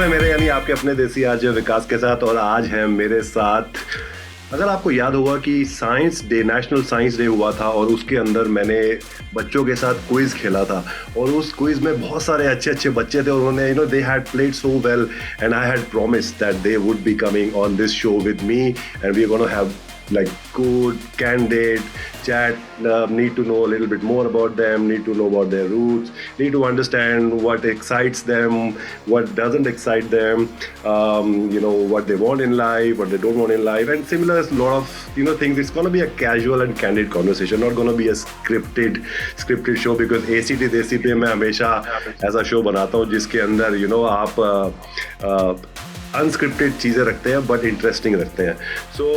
है मेरे यानी आपके अपने देसी आरजे विकास के साथ और आज है मेरे साथ। अगर आपको याद होगा कि science day, national science day हुआ था और उसके अंदर मैंने बच्चों के साथ क्विज खेला था और उस क्विज में बहुत सारे अच्छे अच्छे बच्चे थे और उन्होंने they had played so well and I had promised that they would be coming on this show with me and we are gonna have like good candid chat, need to know a little bit more about them, need to know about their roots, need to understand what excites them, what doesn't excite them, what they want in life, what they don't want in life, and similar lot of things. It's going to be a casual and candid conversation, not going to be a scripted show, because ACT Desi पे मैं हमेशा ऐसा show बनाता हूँ जिसके अंदर आप unscripted चीज़ें रखते हैं बट इंटरेस्टिंग रखते हैं. सो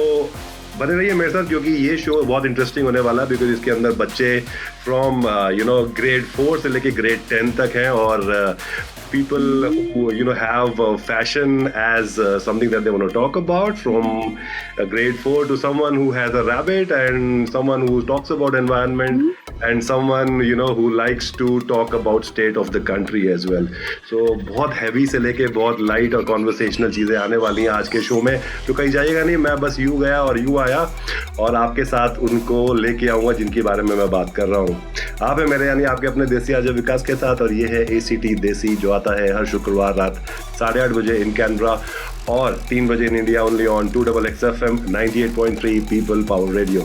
बने रहिए मेरे साथ क्योंकि ये शो बहुत इंटरेस्टिंग होने वाला है, बिकॉज इसके अंदर बच्चे फ्रॉम ग्रेड 4 से लेके ग्रेड 10 तक हैं और people who have fashion as something that they want to talk about, from grade 4 to someone who has a rabbit and someone who talks about environment and someone who likes to talk about state of the country as well. So बहुत heavy से लेके बहुत light और conversational चीजें आने वाली हैं आज के शो में, तो कहीं जाइएगा नहीं. मैं बस यूं गया और यूं आया और आपके साथ उनको लेके आऊंगा जिनके बारे में मैं बात कर रहा हूँ. आप है मेरे यानी आपके अपने देसी आरजे विकास के साथ और ये है ACT देसी, जो आता है हर शुक्रवार रात 8:30 बजे इन कैनबरा और 3 बजे in India, only on 2XX FM 98.3 people power radio.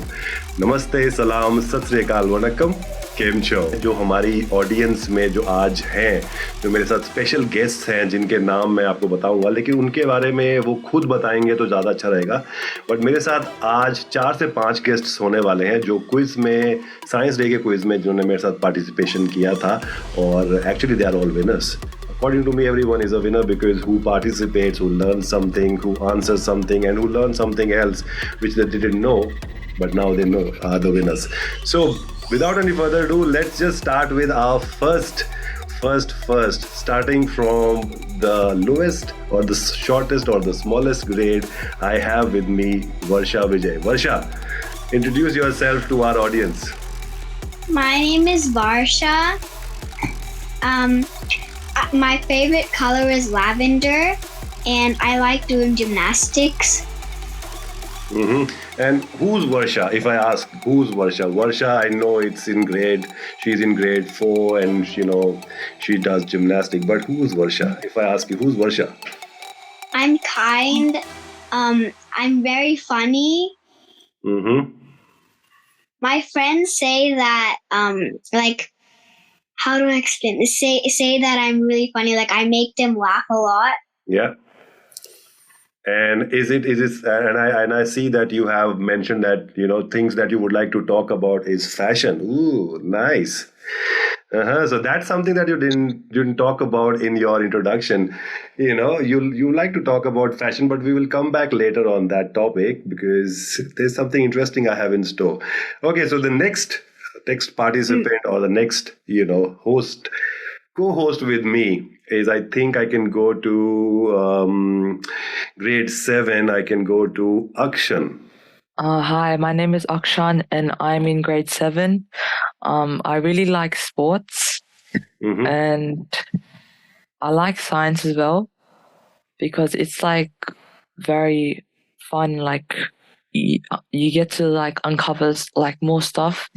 नमस्ते, सलाम, सत श्री अकाल, वनक्कम, केम छो. जो हमारी ऑडियंस में जो आज हैं, जो मेरे साथ स्पेशल गेस्ट हैं जिनके नाम मैं आपको बताऊंगा, लेकिन उनके बारे में वो खुद बताएंगे तो ज़्यादा अच्छा रहेगा. बट मेरे साथ आज 4 से 5 गेस्ट्स होने वाले हैं जो क्विज में, साइंस डे के क्विज में जिन्होंने मेरे साथ पार्टिसिपेशन किया था और actually they are all winners. According to me, everyone is a winner because who participates, who learns something, who answers something, and who learns something else which they didn't know, but now they know, are the winners. So, without any further ado, let's just start with our first, starting from the lowest or the shortest or the smallest grade. I have with me Varsha Vijay. Varsha, introduce yourself to our audience. My name is Varsha. My favorite color is lavender, and I like doing gymnastics. And who's Varsha? If I ask, who's Varsha? Varsha, I know she's in grade 4 and she does gymnastics. But who's Varsha? If I ask you, who's Varsha? I'm kind. I'm very funny. My friends say that, how do I explain this? Say that I'm really funny. Like, I make them laugh a lot. Yeah. And is it and I see that you have mentioned that things that you would like to talk about is fashion. Ooh, nice. So that's something that you didn't talk about in your introduction. You like to talk about fashion, but we will come back later on that topic because there's something interesting I have in store. Okay, so the next participant or the next co-host with me is, I think I can go to grade 7. I can go to Akshan. Hi, my name is Akshan and I'm in grade 7. I really like sports and I like science as well because it's like very fun. Like you get to like uncover like more stuff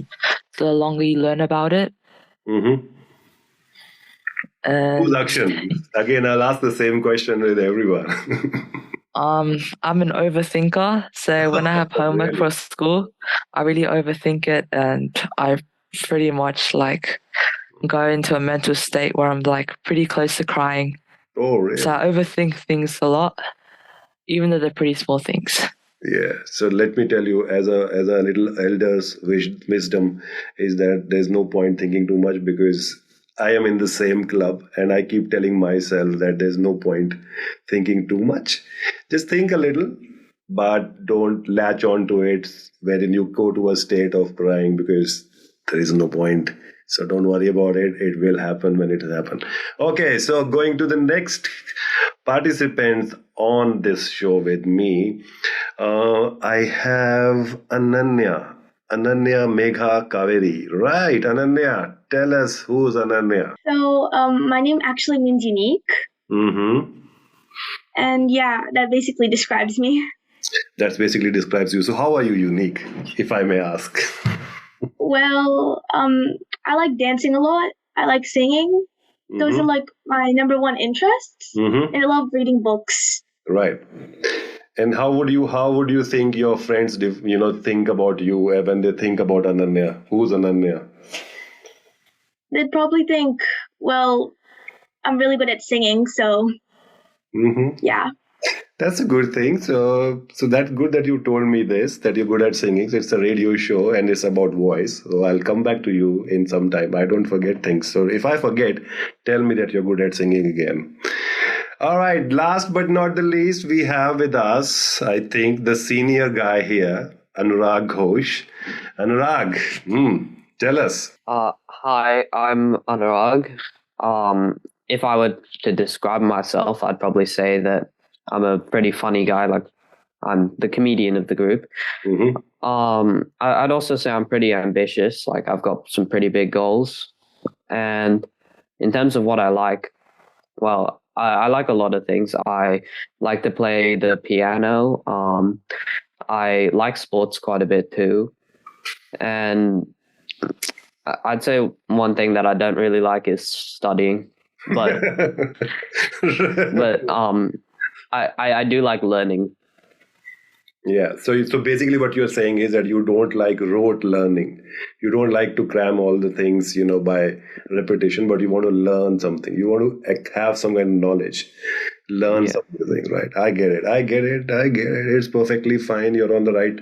the longer you learn about it. Who's Akshan? Again, I'll ask the same question with everyone. I'm an overthinker, so when I have homework for school, I really overthink it, and I pretty much like go into a mental state where I'm like pretty close to crying. Oh, really? So I overthink things a lot, even though they're pretty small things. Yeah. So let me tell you, as a little elder's wisdom is that there's no point thinking too much, because I am in the same club and I keep telling myself that there's no point thinking too much. Just think a little, but don't latch on to it wherein you go to a state of crying, because there is no point. So don't worry about it. It will happen when it happens. Okay, so going to the next participants on this show with me, I have Ananya Megha Kaveri. Right, Ananya, tell us who's Ananya. So my name actually means unique. And yeah, that basically describes me. That basically describes you. So how are you unique, if I may ask? Well, I like dancing a lot. I like singing. Those are like my number one interests. And I love reading books. Right. And how would you think your friends think about you when they think about Ananya? Who's Ananya? They'd probably think, well, I'm really good at singing, so yeah. That's a good thing. So that's good that you told me this, that you're good at singing. So it's a radio show and it's about voice. So I'll come back to you in some time. I don't forget things. So if I forget, tell me that you're good at singing again. All right. Last but not the least, we have with us, I think, the senior guy here, Anurag Ghosh. Anurag, tell us. Hi, I'm Anurag. If I were to describe myself, I'd probably say that I'm a pretty funny guy. Like, I'm the comedian of the group. I'd also say I'm pretty ambitious. Like, I've got some pretty big goals. And in terms of what I like, well, I like a lot of things. I like to play the piano. I like sports quite a bit too. And I'd say one thing that I don't really like is studying. But I do like learning. Yeah. So basically what you're saying is that you don't like rote learning. You don't like to cram all the things, by repetition, but you want to learn something. You want to have some kind of knowledge. Learn something, right? I get it. It's perfectly fine. You're on the right.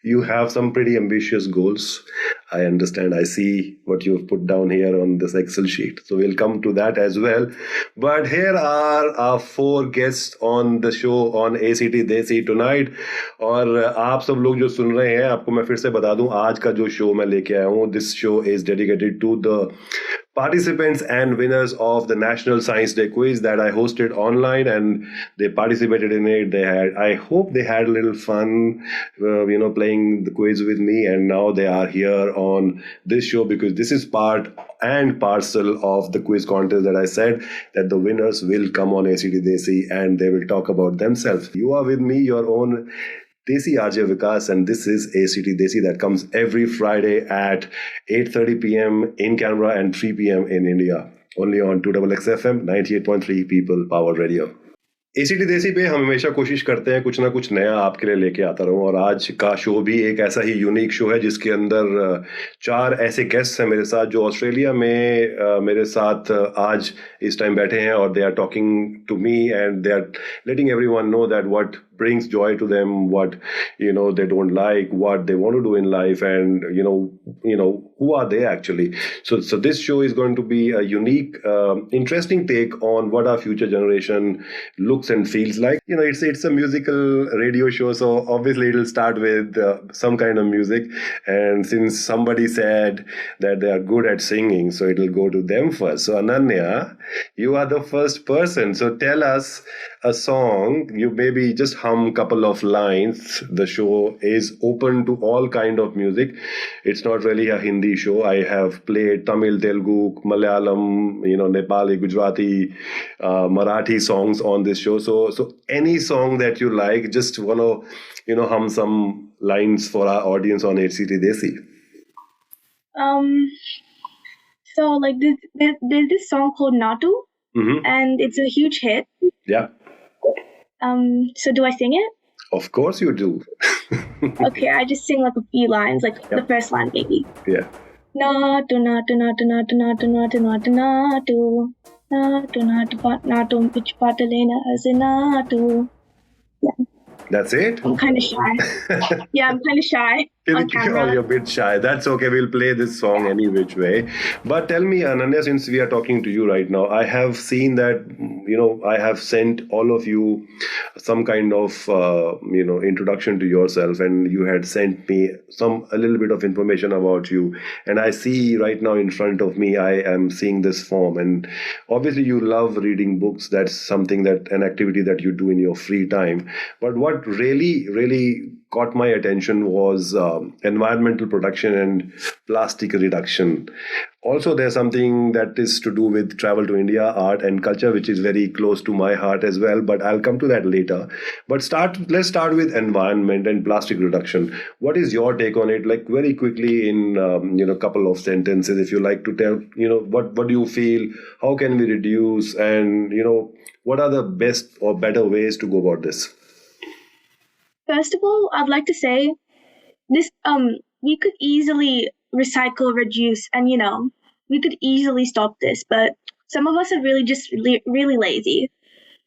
You have some pretty ambitious goals. I understand. I see what you've put down here on this Excel sheet. So we'll come to that as well. But here are our 4 guests on the show on ACT Desi tonight. और आप सब लोग जो सुन रहे हैं, आपको मैं फिर से बता दूं, आज का जो शो मैं लेके आया हूं, this show is dedicated to the participants and winners of the National Science Day quiz that I hosted online, and they participated in it. I hope they had a little fun, playing the quiz with me, and now they are here on this show because this is part and parcel of the quiz contest that I said that the winners will come on ACT Desi and they will talk about themselves. You are with me, your own Desi Rj Vikas, and this is ACT Desi that comes every Friday at 8:30 p.m. in Canberra and 3 p.m. in India. Only on 2XX FM, 98.3 People Power Radio. ACT देसी पे हम हमेशा कोशिश करते हैं कुछ ना कुछ नया आपके लिए लेके आता रहूं, और आज का शो भी एक ऐसा ही यूनिक शो है जिसके अंदर 4 ऐसे गेस्ट हैं मेरे साथ जो ऑस्ट्रेलिया में मेरे साथ आज इस टाइम बैठे हैं, और they are talking to me and they are letting everyone know that what brings joy to them, what they don't like, what they want to do in life, and who are they actually. So this show is going to be a unique interesting take on what our future generation looks and feels like. It's a musical radio show, so obviously it'll start with some kind of music, and since somebody said that they are good at singing, so it'll go to them first. So Ananya, you are the first person, so tell us a song. You maybe just hum couple of lines. The show is open to all kind of music. It's not really a Hindi show. I have played Tamil, Telugu, Malayalam, Nepali, Gujarati, Marathi songs on this show. So any song that you like, just want to hum some lines for our audience on ACT Desi. So like there's this song called Natu, and it's a huge hit. Yeah. So do I sing it? Of course you do. Okay, I just sing like a few lines, like the first line maybe. Yeah. Natu, natu, natu, natu, natu, natu, natu, natu, natu, natu, natu, pitch patalena as a natu. Yeah. That's it? I'm kind of shy. Yeah, I'm kind of shy on camera. You're a bit shy. That's okay. We'll play this song any which way. But tell me, Ananya, since we are talking to you right now, I have seen that, I have sent all of you some kind of, introduction to yourself, and you had sent me a little bit of information about you. And I see right now in front of me, I am seeing this form. And obviously you love reading books. That's an activity that you do in your free time. But what really, really caught my attention was environmental protection and plastic reduction. Also, there's something that is to do with travel to India, art and culture, which is very close to my heart as well. But I'll come to that later. But let's start with environment and plastic reduction. What is your take on it? Like very quickly in couple of sentences, if you like to tell, what do you feel? How can we reduce? And what are the best or better ways to go about this? First of all, I'd like to say this. We could easily recycle, reduce, and we could easily stop this. But some of us are really lazy.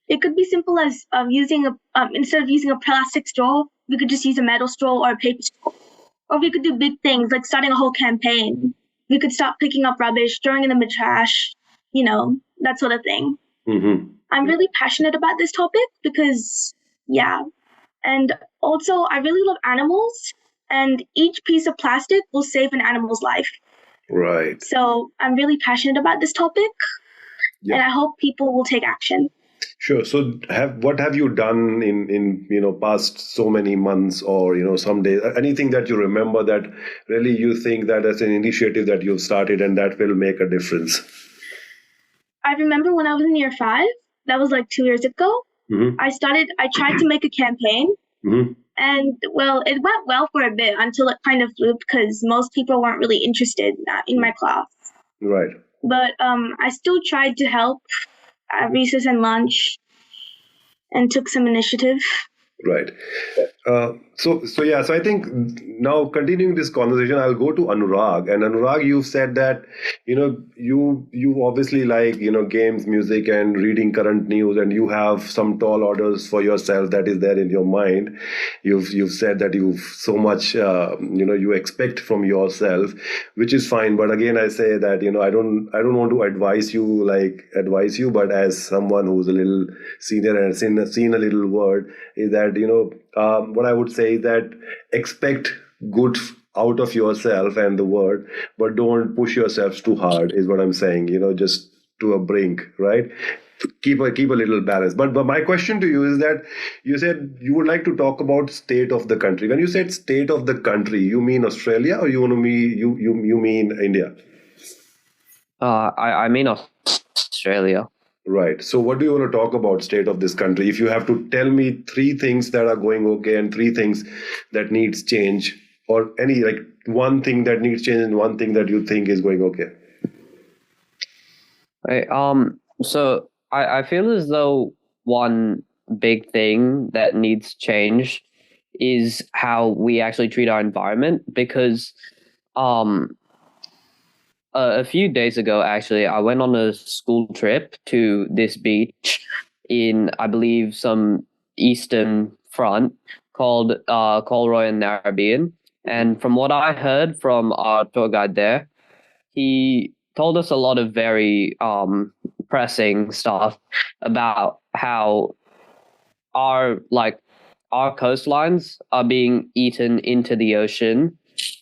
It could be simple as using instead of using a plastic straw, we could just use a metal straw or a paper straw. Or we could do big things like starting a whole campaign. We could stop picking up rubbish, throwing it in the trash, that sort of thing. Mm-hmm. I'm really passionate about this topic because, and also I really love animals, and each piece of plastic will save an animal's life. Right. So I'm really passionate about this topic, and I hope people will take action. Sure. So what have you done in past so many months or some days? Anything that you remember that really you think that as an initiative that you've started and that will make a difference? I remember when I was in year 5, that was like 2 years ago. Mm-hmm. I tried to make a campaign, mm-hmm. and it went well for a bit until it kind of flew because most people weren't really interested in my class. Right. But I still tried to help at recess and lunch and took some initiative. Right. So I think now continuing this conversation, I'll go to Anurag. And Anurag, you've said that, you obviously like, games, music and reading current news, and you have some tall orders for yourself that is there in your mind. You've said that you've so much, you expect from yourself, which is fine. But again, I say that, I don't want to advise you, but as someone who's a little senior and seen a little word, is that, what I would say is that expect good out of yourself and the word, but don't push yourselves too hard is what I'm saying, just to a brink, right? Keep a little balance. But my question to you is that you said you would like to talk about state of the country. When you said state of the country, you mean Australia or you mean India? I mean Australia. Right. So what do you want to talk about state of this country? If you have to tell me 3 things that are going okay and 3 things that needs change, or any one thing that needs change and one thing that you think is going okay. Right. So I feel as though one big thing that needs change is how we actually treat our environment, because a few days ago, actually, I went on a school trip to this beach in, I believe, some eastern front called Colroy and Narrabeen. And from what I heard from our tour guide there, he told us a lot of very pressing stuff about how our coastlines are being eaten into the ocean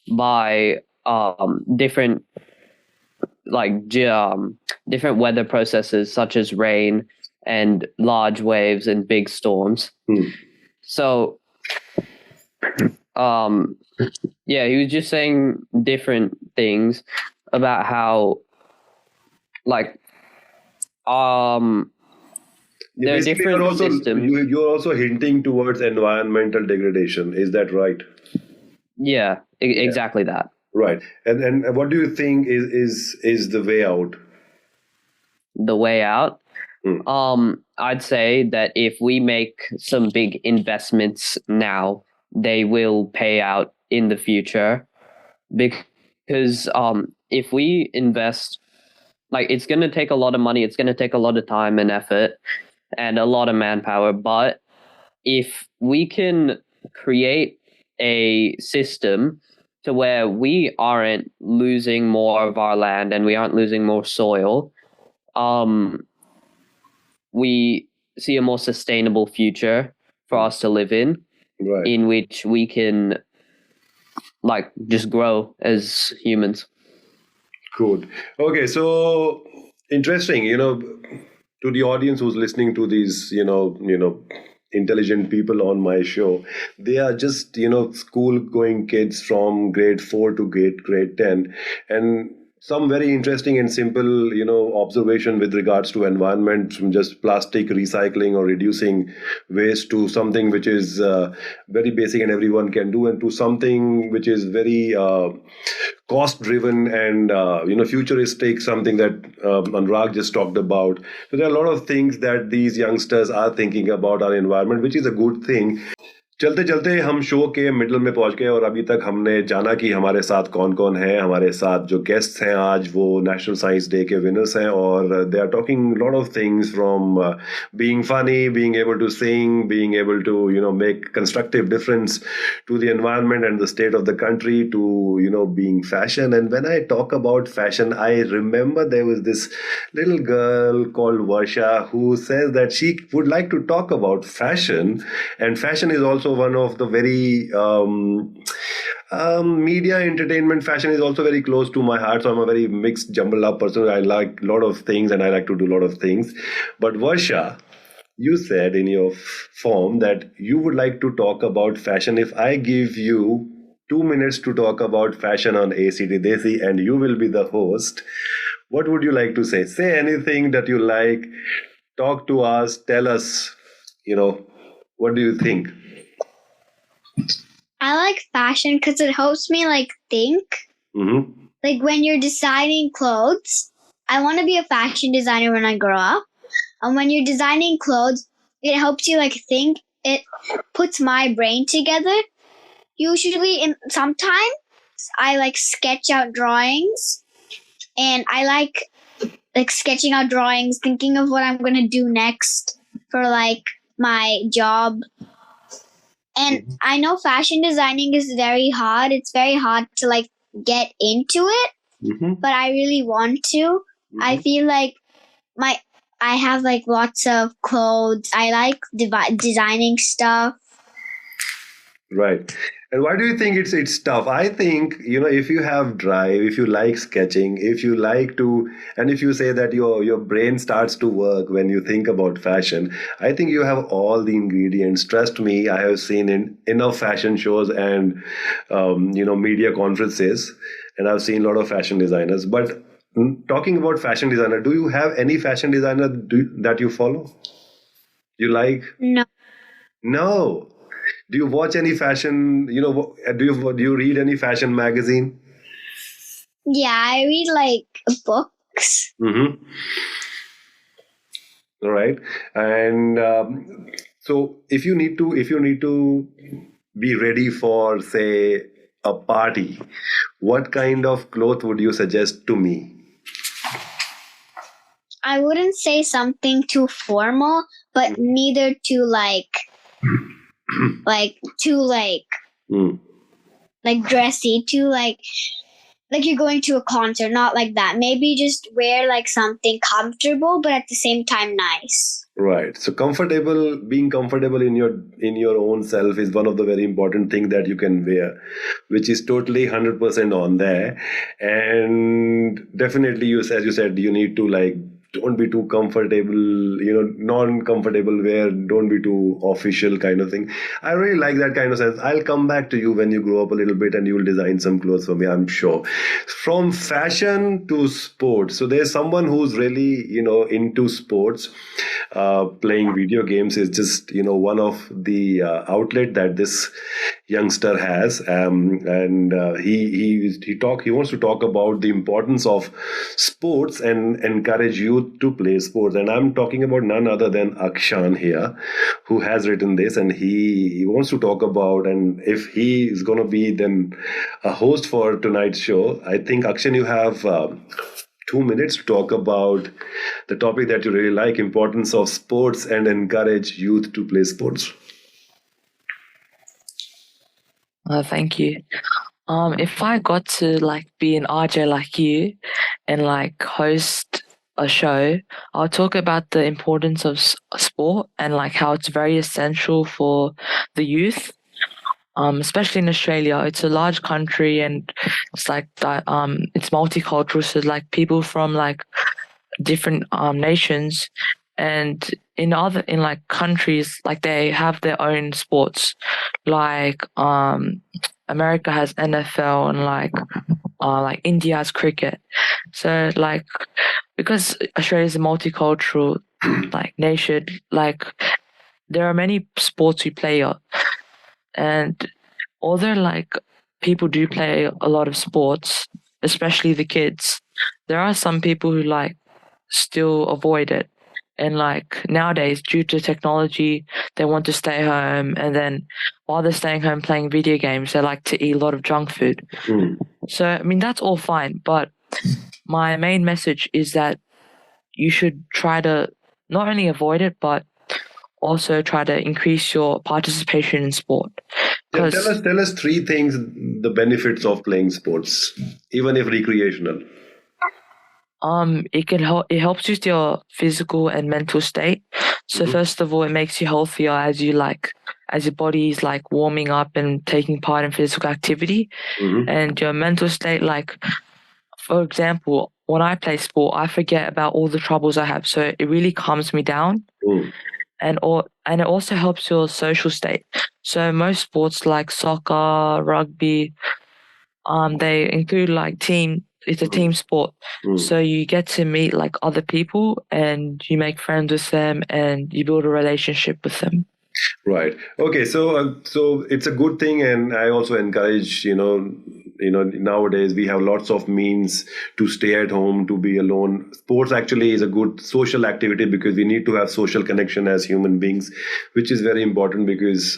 by different different weather processes such as rain and large waves and big storms. So he was just saying different things about how there are different systems. You're also hinting towards environmental degradation. Is that right? Yeah, exactly that. Right. And what do you think is the way out? The way out? I'd say that if we make some big investments now, they will pay out in the future. Because if we invest, it's going to take a lot of money, it's going to take a lot of time and effort and a lot of manpower. But if we can create a system to where we aren't losing more of our land and we aren't losing more soil, we see a more sustainable future for us to live in, right, in which we can just grow as humans. Good. Okay, so interesting, to the audience who's listening to these, intelligent people on my show. They are just, school going kids from grade 4 to grade 10. And some very interesting and simple, observation with regards to environment, from just plastic recycling or reducing waste to something which is very basic and everyone can do, and to something which is very cost driven and futuristic, something that Anurag just talked about. So there are a lot of things that these youngsters are thinking about our environment, which is a good thing. चलते चलते हम show के middle में पहुंच गए और अभी तक हमने जाना कि हमारे साथ कौन कौन है. हमारे साथ जो गेस्ट्स हैं आज वो नेशनल साइंस डे के विनर्स हैं और they are talking lot of things from being funny, being able to sing, being able to make constructive difference to the environment and the state of the country, to being fashion. And when I talk about fashion, I remember there was this little girl called Varsha who says that she would like to talk about fashion, and fashion is also one of the very media entertainment. Fashion is also very close to my heart, so I'm a very mixed jumbled up person. I like a lot of things and I like to do a lot of things. But Varsha, you said in your form that you would like to talk about fashion. If I give you 2 minutes to talk about fashion on ACT Desi and you will be the host, what would you like to say? Say anything that you like. Talk to us. Tell us, what do you think? I like fashion because it helps me think. Mm-hmm. Like when you're designing clothes, I want to be a fashion designer when I grow up. And when you're designing clothes, it helps you think. It puts my brain together. Usually, sometimes I sketch out drawings, and I like sketching out drawings, thinking of what I'm gonna do next for my job. And I know fashion designing is very hard. It's very hard to get into it, but I really want to. I feel like I have lots of clothes. I like designing stuff. Right. And why do you think it's tough? I think, if you have drive, if you like sketching, if you like to, and if you say that your brain starts to work when you think about fashion, I think you have all the ingredients. Trust me, I have seen in enough fashion shows and, media conferences, and I've seen a lot of fashion designers. But talking about fashion designer, do you have any fashion designer that you follow? You like? No. No. Do you watch any fashion, do you read any fashion magazine? Yeah, I read books. Mm-hmm. All right. And so if you need to be ready for, say, a party, what kind of cloth would you suggest to me? I wouldn't say something too formal, but neither too dressy, too you're going to a concert, not like that. Maybe just wear something comfortable, but at the same time nice. Right. So being comfortable in your own self is one of the very important things that you can wear, which is totally 100% on there. And definitely, as you said, you need to don't be too comfortable, non-comfortable wear, don't be too official kind of thing. I really like that kind of sense. I'll come back to you when you grow up a little bit and you will design some clothes for me, I'm sure. From fashion to sports. So there's someone who's really, into sports. Playing video games is just, one of the outlet that this youngster has. And he wants to talk about the importance of sports and encourage youth to play sports. And I'm talking about none other than Akshan here, who has written this, and he wants to talk about, and if he is going to be then a host for tonight's show, I think, Akshan, you have 2 minutes to talk about the topic that you really like, importance of sports and encourage youth to play sports. Thank you. If I got to be an RJ like you and host a show, I'll talk about the importance of sport and how it's very essential for the youth. Especially in Australia, it's a large country and it's it's multicultural. So people from different nations, and in like countries, like they have their own sports, like America has NFL and like India has cricket. So like because Australia is a multicultural like nation, like there are many sports we play, and although like people do play a lot of sports, especially the kids, there are some people who like still avoid it. And like nowadays, due to technology, they want to stay home, and then while they're staying home playing video games, they like to eat a lot of junk food. So I mean that's all fine, but my main message is that you should try to not only avoid it, but also try to increase your participation in sport. Yeah, tell us three things, the benefits of playing sports, even if recreational. It helps with your physical and mental state. So first of all, it makes you healthier as your body is like warming up and taking part in physical activity. And your mental state, like for example, when I play sport, I forget about all the troubles I have, so it really calms me down. And it also helps your social state. So most sports like soccer, rugby, they include like it's a team sport. So you get to meet like other people and you make friends with them and you build a relationship with them. Right. Okay. So it's a good thing, and I also encourage nowadays we have lots of means to stay at home, to be alone. Sports actually is a good social activity because we need to have social connection as human beings, which is very important because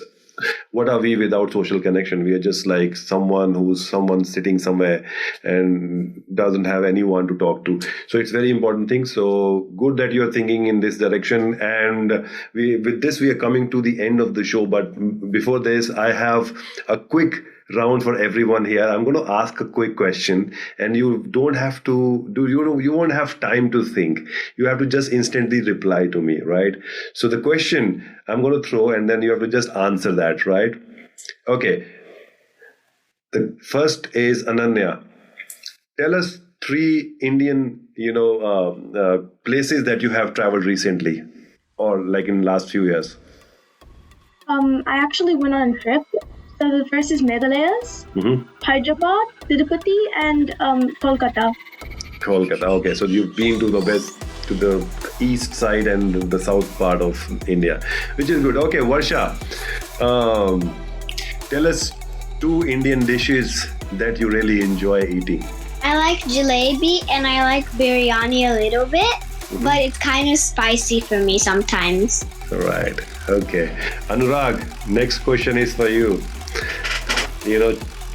what are we without social connection? We are just like someone sitting somewhere and doesn't have anyone to talk to. So it's very important thing. So good that you're thinking in this direction. And with this, we are coming to the end of the show. But before this, I have a quick round for everyone here. I'm going to ask a quick question, and you don't have to you won't have time to think. You have to just instantly reply to me, right? So the question I'm going to throw, and then you have to just answer that, right? Okay. The first is Ananya. Tell us three Indian, places that you have traveled recently, or like in last few years. I actually went on a trip. So the first is Meghalayas, Hyderabad, Tirupati, and Kolkata. Kolkata. Okay, so you've been to the east side and the south part of India, which is good. Okay, Varsha, tell us two Indian dishes that you really enjoy eating. I like jalebi and I like biryani a little bit, but it's kind of spicy for me sometimes. Right. Okay. Anurag, next question is for you.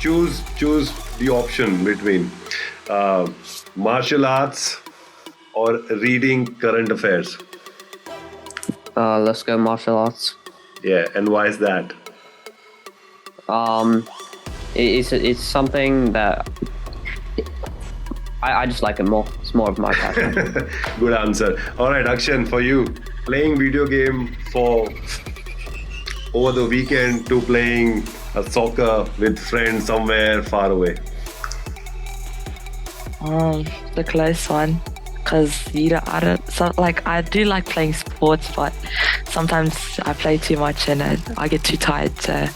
Choose the option between martial arts or reading current affairs. Let's go martial arts. Yeah, and why is that? It's something that I just like it more. It's more of my passion. Good answer. All right, Akshan, for you, playing video game for over the weekend to playing a soccer with friends somewhere far away. The close one, because I do like playing sports, but sometimes I play too much and I get too tired. So,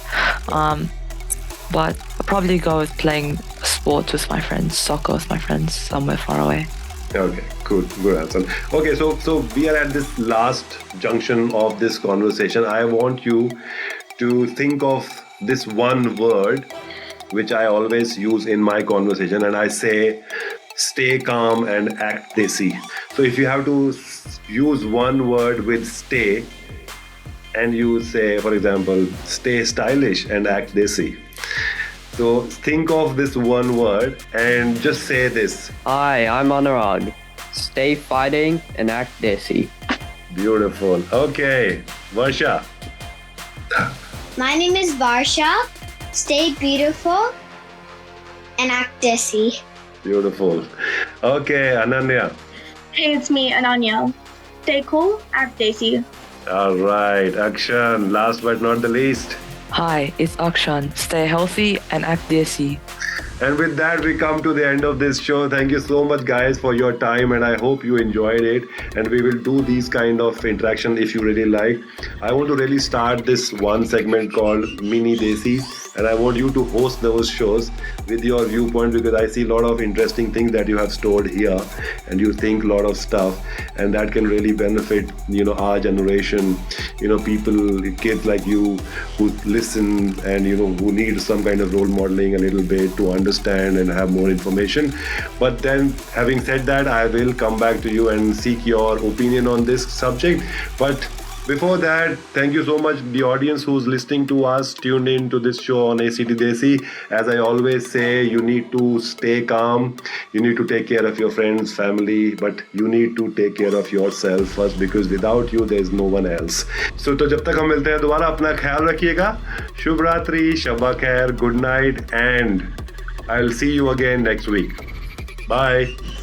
but I'll probably go with playing sports with my friends, soccer with my friends somewhere far away. Okay, good answer. Okay, so we are at this last junction of this conversation. I want you to think of this one word which I always use in my conversation, and I say stay calm and act desi. So if you have to use one word with stay, and you say, for example, stay stylish and act desi. So think of this one word and just say this. Hi, I'm Anurag. Stay fighting and act desi. Beautiful. Okay, Varsha. My name is Varsha. Stay beautiful and act desi. Beautiful. Okay, Ananya. Hey, it's me, Ananya. Stay cool, act desi. All right, Akshan. Last but not the least. Hi, it's Akshan. Stay healthy and act desi. And with that, we come to the end of this show. Thank you so much, guys, for your time, and I hope you enjoyed it. And we will do these kind of interaction if you really like. I want to really start this one segment called Mini Desi, and I want you to host those shows with your viewpoint, because I see a lot of interesting things that you have stored here, and you think a lot of stuff, and that can really benefit our generation, people, kids like you who listen and who need some kind of role modeling a little bit to understand and have more information. But then, having said that, I will come back to you and seek your opinion on this subject. But before that, thank you so much, the audience who's listening to us, tuned in to this show on ACT Desi. As I always say, you need to stay calm. You need to take care of your friends, family, but you need to take care of yourself first, because without you, there's no one else. So, तो जब तक हम मिलते हैं दोबारा, अपना ख्याल रखिएगा. शुभ रात्रि, शब्बा खैर, good night, and I'll see you again next week. Bye.